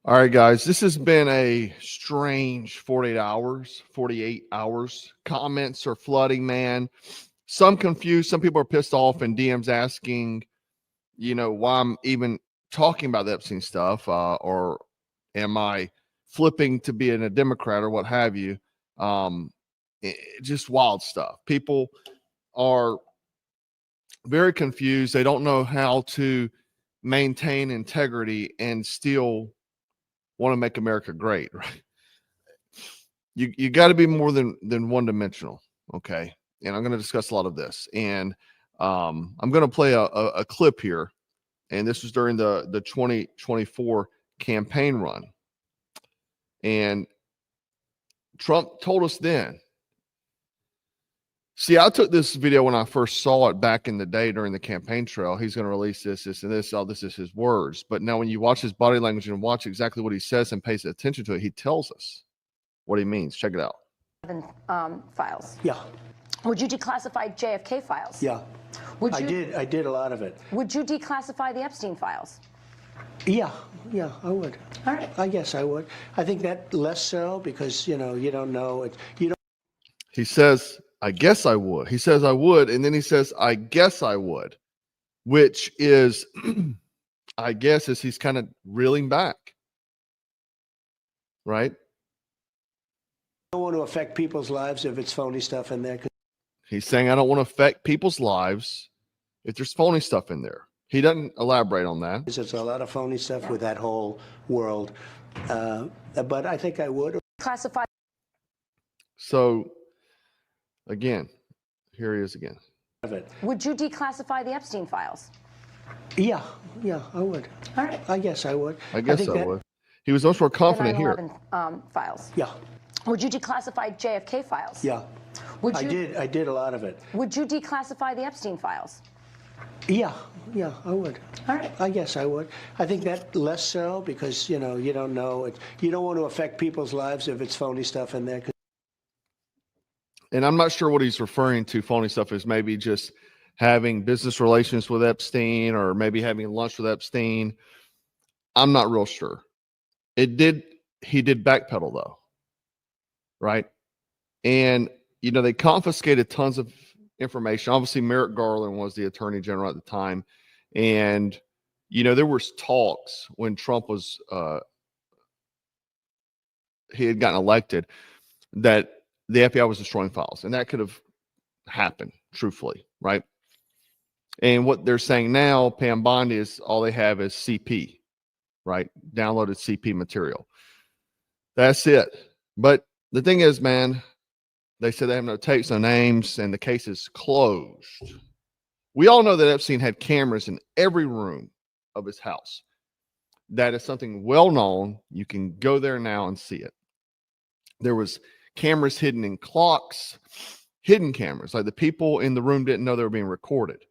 All right, guys, this has been a strange 48 hours. Comments are flooding, man. Some confused. Some people are pissed off and DMs asking, why I'm even talking about the Epstein stuff, or am I flipping to being a Democrat or what have you. Just wild stuff. People are very confused. They don't know how to maintain integrity and still want to make America great, right? You got to be more than one dimensional, okay? And I'm going to discuss a lot of this, and I'm going to play a clip here, and this was during the 2024 campaign run, and Trump told us then. See, I took this video when I first saw it back in the day during the campaign trail. He's going to release this, and this. All this is his words. But now when you watch his body language and watch exactly what he says and pays attention to it, he tells us what he means. Check it out. Files. Yeah. Would you declassify JFK files? Yeah. Would you, I did a lot of it. Would you declassify the Epstein files? Yeah, I would. All right. I guess I would. I think that less so because, you don't know it. He says, I guess I would. He says I would, and then he says, I guess I would, which is, I guess, is he's kind of reeling back, right? I don't want to affect people's lives if it's phony stuff in there. He's saying, I don't want to affect people's lives if there's phony stuff in there. He doesn't elaborate on that. There's a lot of phony stuff with that whole world. But I think I would. Classify. So, again, here he is again. Would you declassify the Epstein files? Yeah, I would. All right. I guess I would. I guess I would. He was much more confident here. 9/11 files. Yeah. Would you declassify JFK files? Yeah. Would you, I did a lot of it. Would you declassify the Epstein files? Yeah, I would. All right. I guess I would. I think that less so because, you don't know it. You don't want to affect people's lives if it's phony stuff in there. And I'm not sure what he's referring to. Phony stuff is maybe just having business relations with Epstein or maybe having lunch with Epstein. I'm not real sure. He did backpedal though, right? And, they confiscated tons of information. Obviously, Merrick Garland was the attorney general at the time. And, there was talks when Trump was, he had gotten elected, that the FBI was destroying files, and that could have happened, truthfully, right? And what they're saying now, Pam Bondi, is all they have is CP, right? Downloaded CP material. That's it. But the thing is, man, they said they have no tapes, no names, and the case is closed. We all know that Epstein had cameras in every room of his house. That is something well known. You can go there now and see it. There was cameras hidden in clocks, hidden cameras. Like the people in the room didn't know they were being recorded.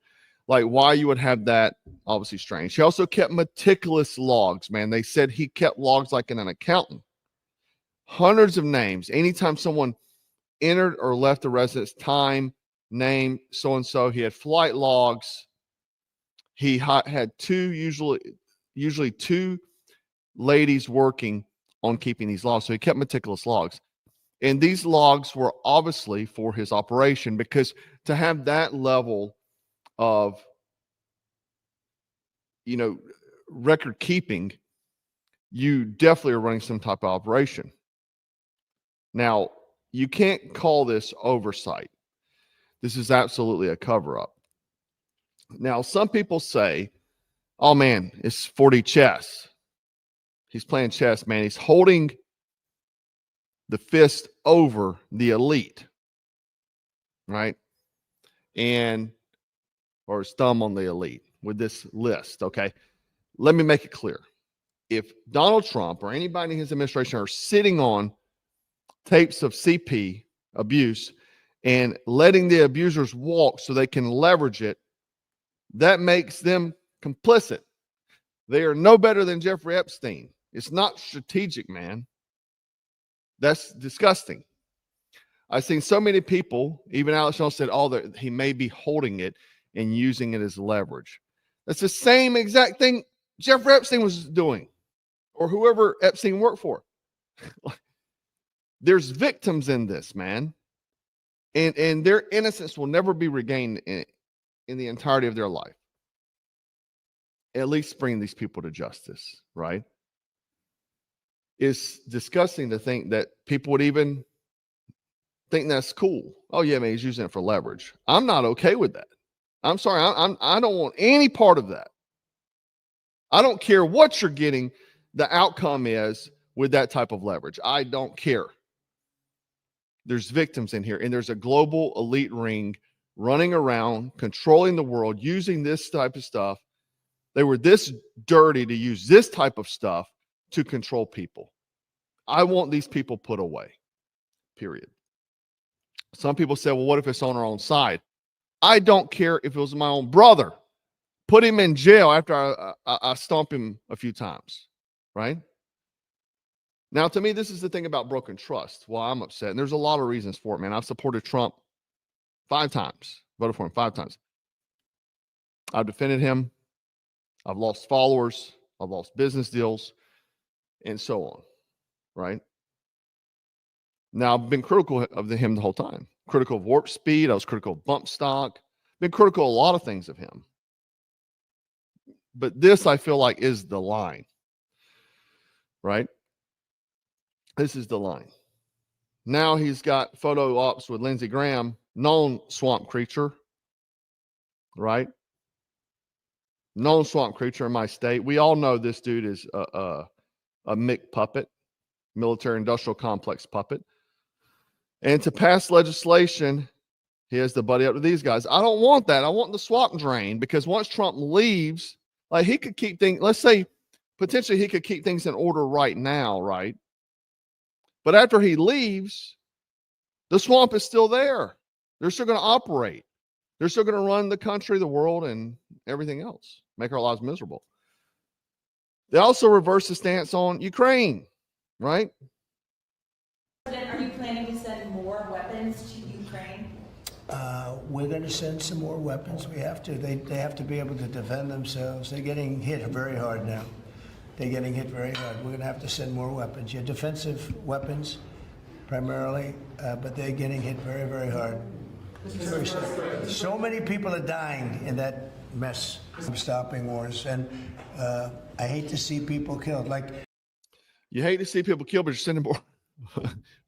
Like why you would have that, obviously strange. He also kept meticulous logs, man. They said he kept logs like an accountant. Hundreds of names. Anytime someone entered or left the residence, time, name, so-and-so. He had flight logs. He had usually two ladies working on keeping these logs. So he kept meticulous logs. And these logs were obviously for his operation, because to have that level of, record keeping, you definitely are running some type of operation. Now, you can't call this oversight. This is absolutely a cover-up. Now, some people say, oh man, it's 4D chess. He's playing chess, man. He's holding the fist over the elite, right? Or his thumb on the elite with this list, okay? Let me make it clear. If Donald Trump or anybody in his administration are sitting on tapes of CP abuse and letting the abusers walk so they can leverage it, that makes them complicit. They are no better than Jeffrey Epstein. It's not strategic, man. That's disgusting. I've seen so many people, even Alex Jones said, that he may be holding it and using it as leverage. That's the same exact thing Jeffrey Epstein was doing or whoever Epstein worked for. There's victims in this, man. And their innocence will never be regained in the entirety of their life. At least bring these people to justice, right? It's disgusting to think that people would even think that's cool. Oh yeah, man, he's using it for leverage. I'm not okay with that. I'm sorry. I don't want any part of that. I don't care what you're getting. The outcome is with that type of leverage. I don't care. There's victims in here, and there's a global elite ring running around, controlling the world, using this type of stuff. They were this dirty to use this type of stuff to control people. I want these people put away, period. Some people say, well, what if it's on our own side? I don't care if it was my own brother. Put him in jail after I stomp him a few times, right? Now, to me, this is the thing about broken trust. Well, I'm upset, and there's a lot of reasons for it, man. I've supported Trump 5 times, voted for him 5 times. I've defended him. I've lost followers. I've lost business deals, and so on, right? Now, I've been critical of him the whole time. Critical of warp speed. I was critical of bump stock. Been critical of a lot of things of him. But this, I feel like, is the line, right? This is the line. Now he's got photo ops with Lindsey Graham, known swamp creature, right? Known swamp creature in my state. We all know this dude is a MIC puppet, military industrial complex puppet. And to pass legislation, he has to buddy up with these guys. I don't want that. I want the swamp drain, because once Trump leaves, like, he could keep things, let's say potentially he could keep things in order right now, right? But after he leaves, the swamp is still there. They're still going to operate. They're still going to run the country, the world, and everything else, make our lives miserable. They also reversed the stance on Ukraine, right? President, are you planning to send more weapons to Ukraine? We're going to send some more weapons. We have to. They have to be able to defend themselves. They're getting hit very hard now. They're getting hit very hard. We're going to have to send more weapons. Yeah, defensive weapons primarily, but they're getting hit very, very hard. Very sad. So many people are dying in that mess of stopping wars, and I hate to see people killed. Like, you hate to see people killed, but you're sending more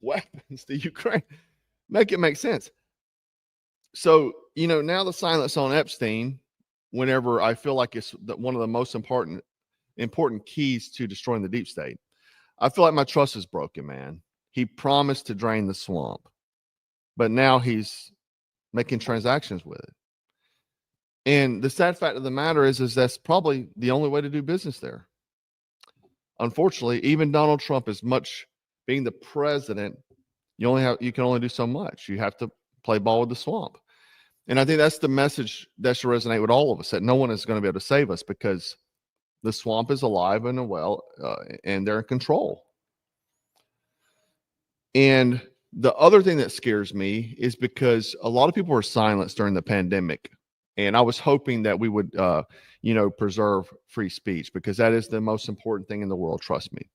weapons to Ukraine. Make it make sense. So, now the silence on Epstein, whenever I feel like it's one of the most important keys to destroying the deep state, I feel like my trust is broken, man. He promised to drain the swamp, but now he's making transactions with it. And the sad fact of the matter is that's probably the only way to do business there. Unfortunately, even Donald Trump, as much being the president, you can only do so much. You have to play ball with the swamp. And I think that's the message that should resonate with all of us, that no one is going to be able to save us, because the swamp is alive and well, and they're in control. And the other thing that scares me is because a lot of people were silenced during the pandemic. And I was hoping that we would, preserve free speech, because that is the most important thing in the world. Trust me.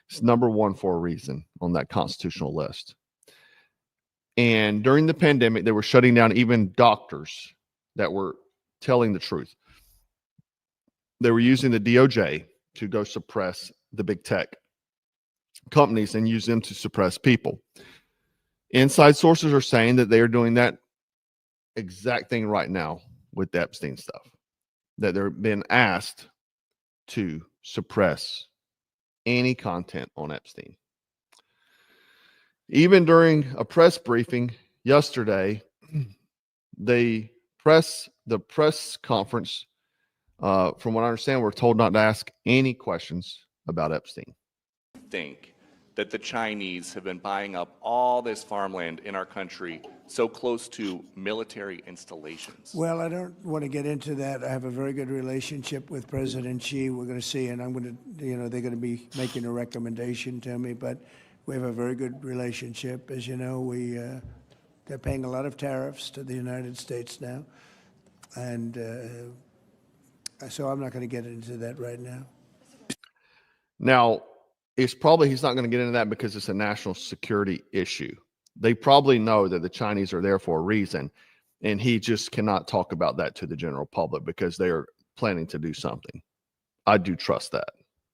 It's number 1 for a reason on that constitutional list. And during the pandemic, they were shutting down even doctors that were telling the truth. They were using the DOJ to go suppress the big tech companies and use them to suppress people. Inside sources are saying that they are doing that exact thing right now with the Epstein stuff, that they're being asked to suppress any content on Epstein. Even during a press briefing yesterday, the press conference, from what I understand, we're told not to ask any questions about Epstein. Think that the Chinese have been buying up all this farmland in our country so close to military installations? well, I don't want to get into that. I have a very good relationship with President Xi. We're going to see, and I'm going to, they're going to be making a recommendation to me, but we have a very good relationship. As you know, they're paying a lot of tariffs to the United States now, and so I'm not going to get into that right now. Now, he's not going to get into that because it's a national security issue. They probably know that the Chinese are there for a reason, and he just cannot talk about that to the general public because they are planning to do something. I do trust that.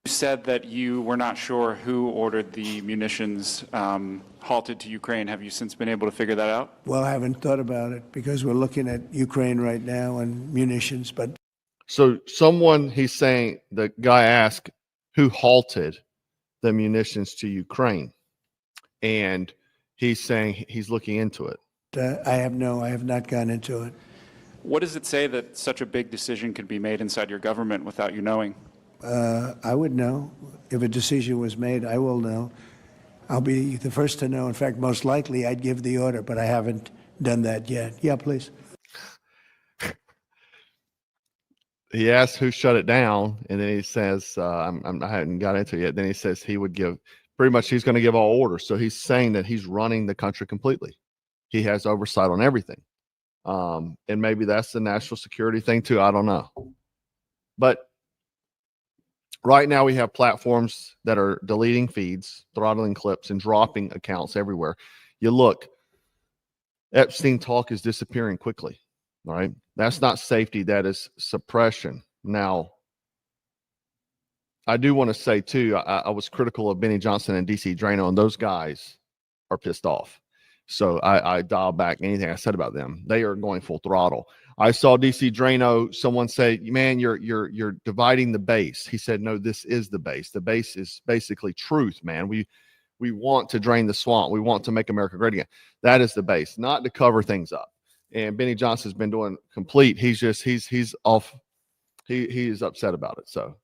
You said that you were not sure who ordered the munitions halted to Ukraine. Have you since been able to figure that out? Well, I haven't thought about it because we're looking at Ukraine right now and munitions, but So he's saying, the guy asked who halted the munitions to Ukraine, and he's saying he's looking into it. I have not gone into it. What does it say that such a big decision could be made inside your government without you knowing? I would know. If a decision was made, I will know. I'll be the first to know. In fact, most likely I'd give the order, but I haven't done that yet. Yeah, please. He asks who shut it down, and then he says, I hadn't got into it yet. Then he says he would give, pretty much he's going to give all orders. So he's saying that he's running the country completely. He has oversight on everything. And maybe that's the national security thing too. I don't know. But right now we have platforms that are deleting feeds, throttling clips, and dropping accounts everywhere. You look, Epstein talk is disappearing quickly. All right. That's not safety. That is suppression. Now, I do want to say too, I was critical of Benny Johnson and DC Drano, and those guys are pissed off. So I dial back anything I said about them. They are going full throttle. I saw DC Drano, someone say, man, you're dividing the base. He said, no, this is the base. The base is basically truth, man. We want to drain the swamp. We want to make America great again. That is the base, not to cover things up. And Benny Johnson's been doing complete. He's off. He is upset about it. So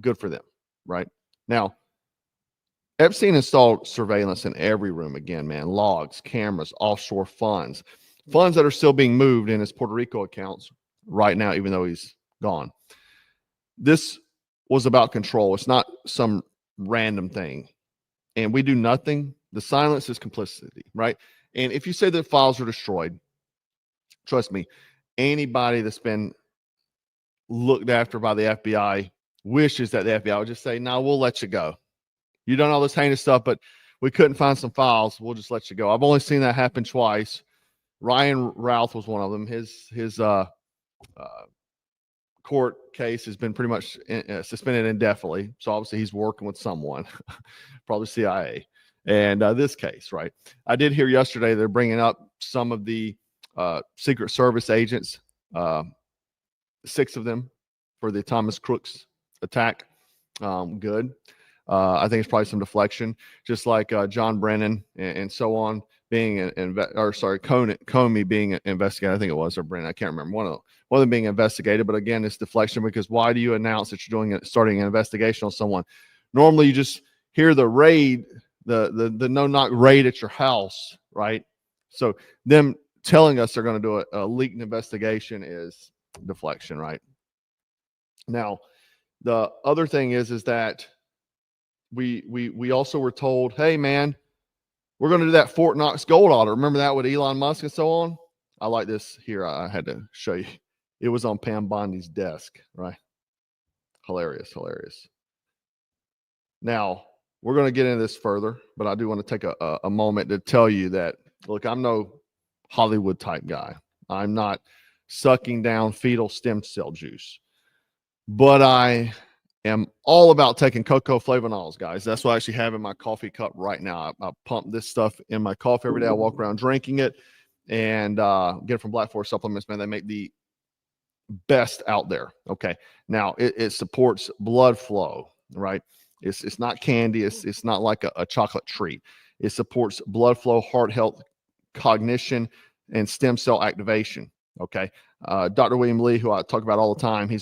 good for them. Right now, Epstein installed surveillance in every room again, man. Logs, cameras, offshore funds that are still being moved in his Puerto Rico accounts right now, even though he's gone. This was about control. It's not some random thing. And we do nothing. The silence is complicity, right? And if you say that files are destroyed, trust me, anybody that's been looked after by the FBI wishes that the FBI would just say, no, we'll let you go. You've done all this heinous stuff, but we couldn't find some files. We'll just let you go. I've only seen that happen twice. Ryan Routh was one of them. His court case has been pretty much suspended indefinitely. So obviously he's working with someone, probably CIA. And this case, right? I did hear yesterday they're bringing up some of the Secret Service agents, 6 of them for the Thomas Crooks attack. Good. I think it's probably some deflection, just like John Brennan and so on being Comey being investigated. I think it was, or Brennan. I can't remember. One of them being investigated. But again, it's deflection because why do you announce that you're starting an investigation on someone? Normally, you just hear the raid, the no-knock raid at your house, right? So them telling us they're going to do a leaked investigation is deflection, right? Now, the other thing is that we also were told, hey man, we're going to do that Fort Knox gold audit. Remember that with Elon Musk and so on? I like this here. I had to show you. It was on Pam Bondi's desk, right? Hilarious. Now, we're going to get into this further, but I do want to take a moment to tell you that, look, I'm no Hollywood type guy. I'm not sucking down fetal stem cell juice, but I am all about taking cocoa flavonols, guys. That's what I actually have in my coffee cup right now. I pump this stuff in my coffee every day. I walk around drinking it and get it from Black Forest Supplements, man. They make the best out there. Okay. Now it supports blood flow, right? It's not candy. It's not like a chocolate treat. It supports blood flow, heart health, cognition, and stem cell activation. Okay. Dr. William Lee, who I talk about all the time, he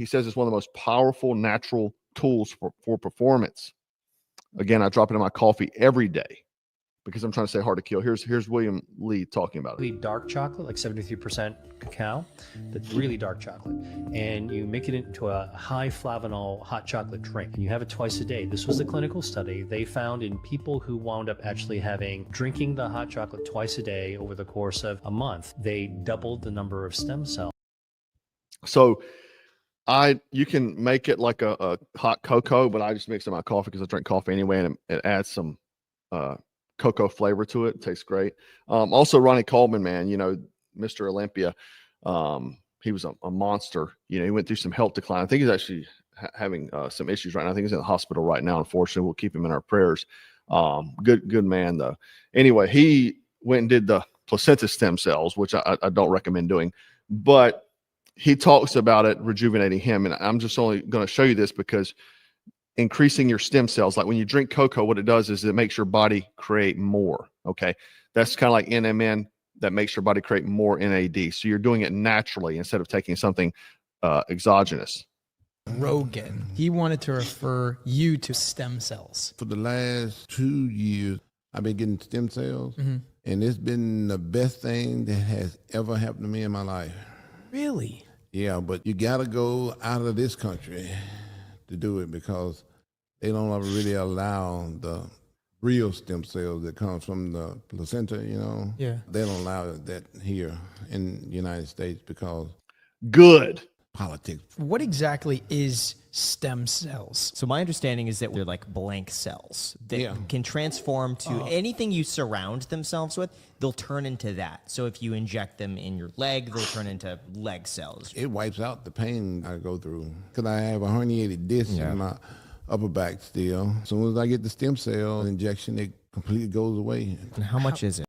says it's one of the most powerful natural tools for performance. Again, I drop it in my coffee every day because I'm trying to say hard to kill. Here's William Lee talking about it. Really dark chocolate, like 73% cacao, that's really dark chocolate. And you make it into a high flavanol hot chocolate drink, and you have it twice a day. This was a clinical study. They found in people who wound up actually drinking the hot chocolate twice a day over the course of a month, they doubled the number of stem cells. So You can make it like a hot cocoa, but I just mix it in my coffee because I drink coffee anyway, and it adds some cocoa flavor to it. It tastes great. Also, Ronnie Coleman, man, Mr. Olympia, he was a monster. He went through some health decline. I think he's actually having some issues right now. I think he's in the hospital right now. Unfortunately, we'll keep him in our prayers. Good man though. Anyway, he went and did the placenta stem cells, which I don't recommend doing, but he talks about it rejuvenating him. And I'm just only going to show you this because increasing your stem cells, like when you drink cocoa, what it does is it makes your body create more. Okay. That's kind of like NMN that makes your body create more NAD. So you're doing it naturally instead of taking something exogenous. Rogan, he wanted to refer you to stem cells. For the last 2 years, I've been getting stem cells, and it's been the best thing that has ever happened to me in my life. Really? Yeah, but you gotta go out of this country to do it because they don't ever really allow the real stem cells that come from the placenta, Yeah. They don't allow that here in the United States because Good. politics. What exactly is stem cells? So my understanding is that they're like blank cells that can transform to anything you surround themselves with. They'll turn into that. So if you inject them in your leg, they'll turn into leg cells. It wipes out the pain I go through because I have a herniated disc in my upper back still. As soon as I get the stem cell injection, it completely goes away. And how much is it?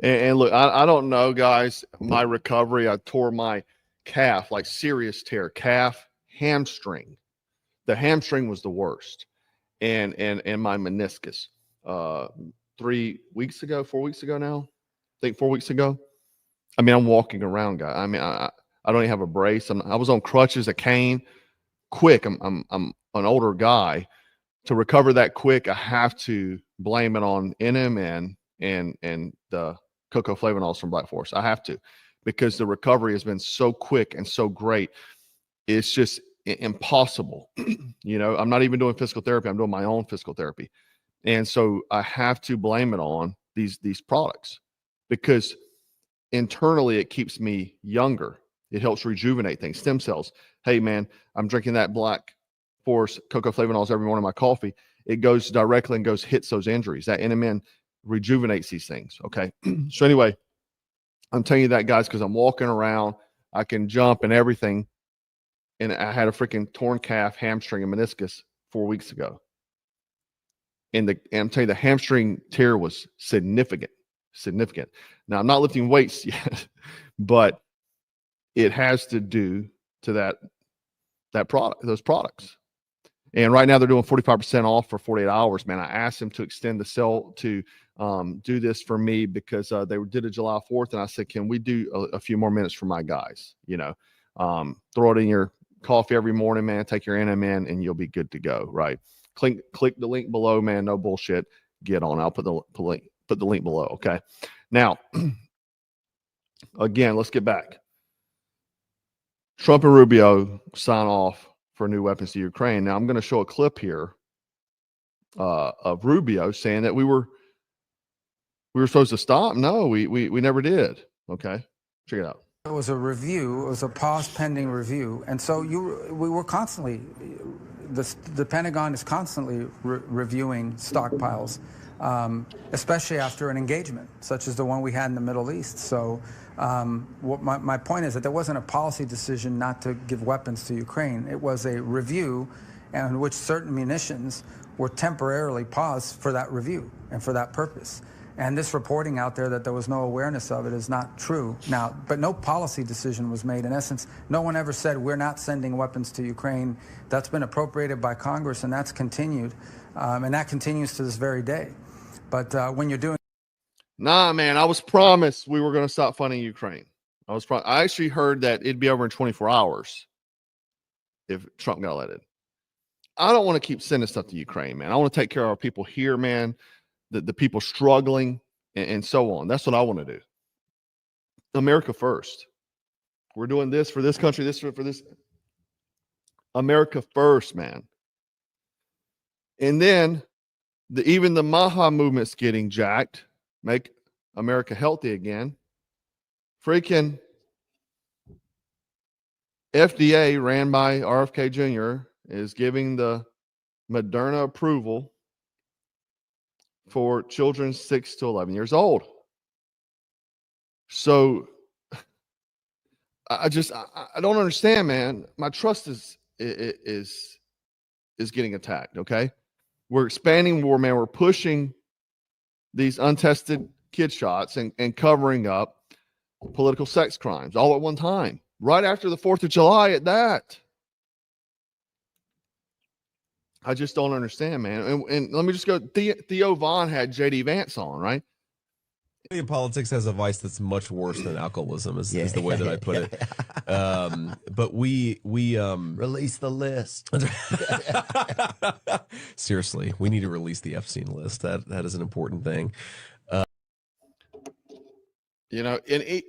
And look, I don't know, guys. My recovery, I tore my calf, like serious tear, calf, hamstring. The hamstring was the worst, and my meniscus. 4 weeks ago now. I think 4 weeks ago. I mean, I'm walking around, guy. I mean, I don't even have a brace. I was on crutches, a cane. Quick. I'm an older guy. To recover that quick, I have to blame it on NMN and the cocoa flavonols from Black Forest. I have to, because the recovery has been so quick and so great. It's just impossible. I'm not even doing physical therapy. I'm doing my own physical therapy. And so I have to blame it on these products because internally it keeps me younger. It helps rejuvenate things. Stem cells. Hey man, I'm drinking that Black Forest cocoa flavonols every morning in my coffee. It goes directly and hits those injuries. That NMN rejuvenates these things. Okay. So anyway, I'm telling you that, guys, because I'm walking around, I can jump and everything. And I had a freaking torn calf, hamstring, and meniscus 4 weeks ago. And I'm telling you, the hamstring tear was significant. Now, I'm not lifting weights yet, but it has to do to that product, those products. And right now they're doing 45% off for 48 hours, man. I asked them to extend the sale to do this for me because they did it July 4th. And I said, can we do a few more minutes for my guys? Throw it in your coffee every morning, man. Take your NMN and you'll be good to go, right? Click the link below, man. No bullshit. Get on. I'll put the link below, okay? Now, again, let's get back. Trump and Rubio sign off for new weapons to Ukraine. Now, I'm going to show a clip here of Rubio saying that we were supposed to stop. No, we never did. Okay, check it out. It was a review. It was a pause pending review, and so we were constantly. The Pentagon is constantly reviewing stockpiles, especially after an engagement such as the one we had in the Middle East. So my point is that there wasn't a policy decision not to give weapons to Ukraine. It was a review in which certain munitions were temporarily paused for that review and for that purpose. And this reporting out there that there was no awareness of it is not true. Now, but no policy decision was made. In essence, no one ever said we're not sending weapons to Ukraine. That's been appropriated by Congress, and that's continued. And that continues to this very day. But when you're doing... Nah, man, I was promised we were going to stop funding Ukraine. I actually heard that it'd be over in 24 hours if Trump got elected. I don't want to keep sending stuff to Ukraine, man. I want to take care of our people here, man. The people struggling and so on. That's what I want to do. America first. We're doing this for this country, this for this. America first, man. And then even the Maha movement's getting jacked. Make America healthy again. Freaking FDA, ran by RFK Jr., is giving the Moderna approval for children 6 to 11 years old. So I don't understand, man. My trust is getting attacked. Okay, we're expanding war, man. We're pushing these untested kid shots and covering up political sex crimes all at one time, right after the 4th of July at that. I just don't understand, man. And let me just go. Theo Vaughn had JD Vance on, right? Politics has a vice that's much worse than alcoholism is the way that I put it. But we release the list. Seriously, we need to release the Epstein list. That is an important thing. You know,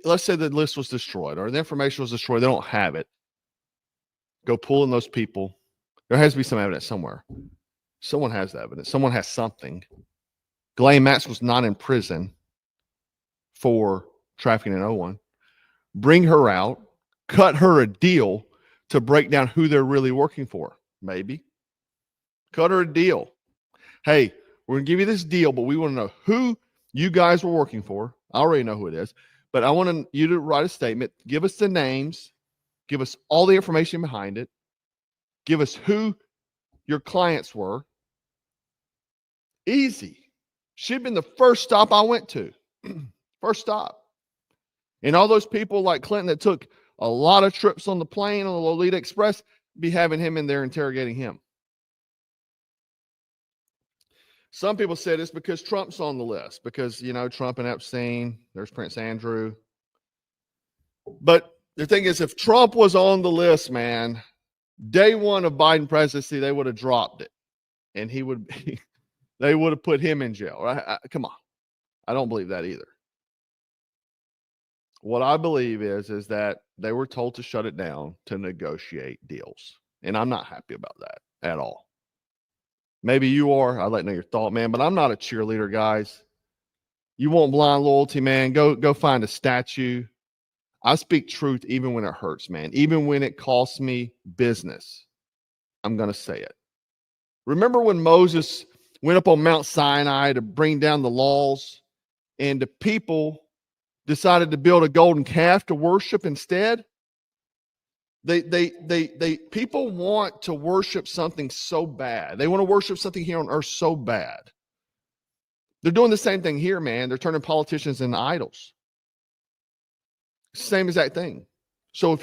let's say the list was destroyed or the information was destroyed. They don't have it. Go pull in those people. There has to be some evidence somewhere. Someone has the evidence. Someone has something. Ghislaine Matz was not in prison for trafficking in 01. Bring her out. Cut her a deal to break down who they're really working for. Maybe. Cut her a deal. Hey, we're going to give you this deal, but we want to know who you guys were working for. I already know who it is, but I want you to write a statement. Give us the names. Give us all the information behind it. Give us who your clients were. Easy. Should have been the first stop I went to. First stop. And all those people like Clinton that took a lot of trips on the plane on the Lolita Express, be having him in there interrogating him. Some people said it's because Trump's on the list because, you know, Trump and Epstein, there's Prince Andrew. But the thing is, if Trump was on the list, man, day one of Biden presidency, they would have dropped it and they would have put him in jail. Right? Come on. I don't believe that either. What I believe is that they were told to shut it down to negotiate deals. And I'm not happy about that at all. Maybe you are. I'd like to know your thought, man, but I'm not a cheerleader, guys. You want blind loyalty, man? Go find a statue. I speak truth even when it hurts, man. Even when it costs me business, I'm going to say it. Remember when Moses went up on Mount Sinai to bring down the laws and the people decided to build a golden calf to worship instead? People want to worship something so bad. They want to worship something here on earth so bad. They're doing the same thing here, man. They're turning politicians into idols. Same exact thing. So if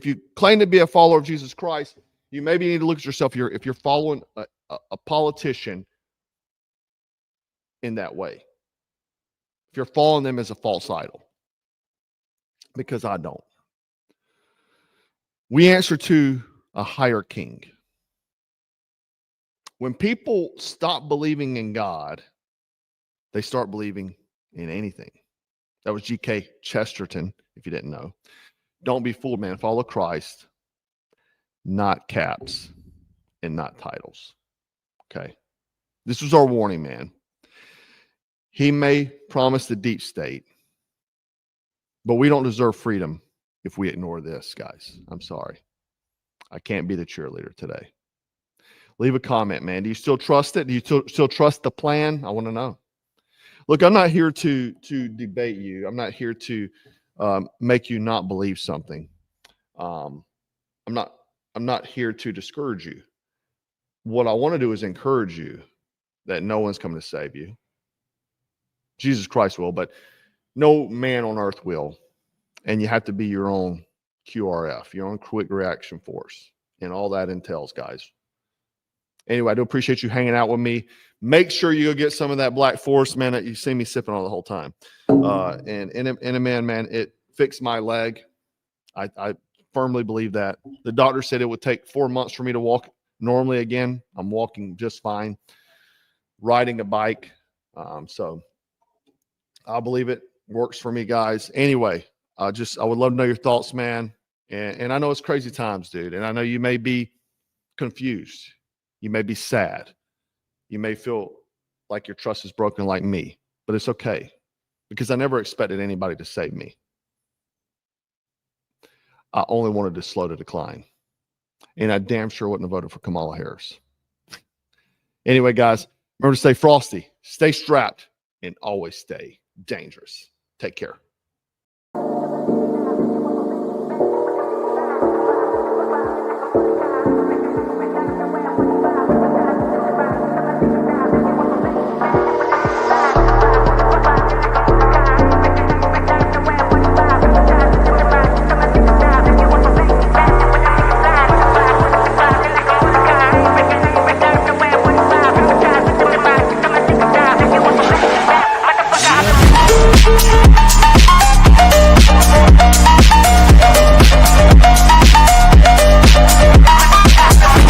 you claim to be a follower of Jesus Christ, you maybe need to look at yourself here if you're following a politician in that way. If you're following them as a false idol. Because I don't. We answer to a higher king. When people stop believing in God, they start believing in anything. That was G.K. Chesterton, if you didn't know. Don't be fooled, man. Follow Christ, not caps and not titles. Okay. This was our warning, man. He may promise the deep state, but we don't deserve freedom if we ignore this, guys. I'm sorry. I can't be the cheerleader today. Leave a comment, man. Do you still trust it? Do you still trust the plan? I want to know. Look, I'm not here to debate you. I'm not here to make you not believe something. I'm not here to discourage you. What I want to do is encourage you that no one's coming to save you. Jesus Christ will, but no man on earth will. And you have to be your own QRF, your own quick reaction force, and all that entails, guys. Anyway, I do appreciate you hanging out with me. Make sure you go get some of that Black Forest, man, that you see me sipping on the whole time. And in a man, it fixed my leg. I firmly believe that. The doctor said it would take 4 months for me to walk normally again. I'm walking just fine. Riding a bike. So I believe it works for me, guys. Anyway, I would love to know your thoughts, man. And I know it's crazy times, dude. And I know you may be confused. You may be sad. You may feel like your trust is broken like me, but it's okay because I never expected anybody to save me. I only wanted to slow the decline. And I damn sure wouldn't have voted for Kamala Harris. Anyway, guys, remember to stay frosty, stay strapped, and always stay dangerous. Take care.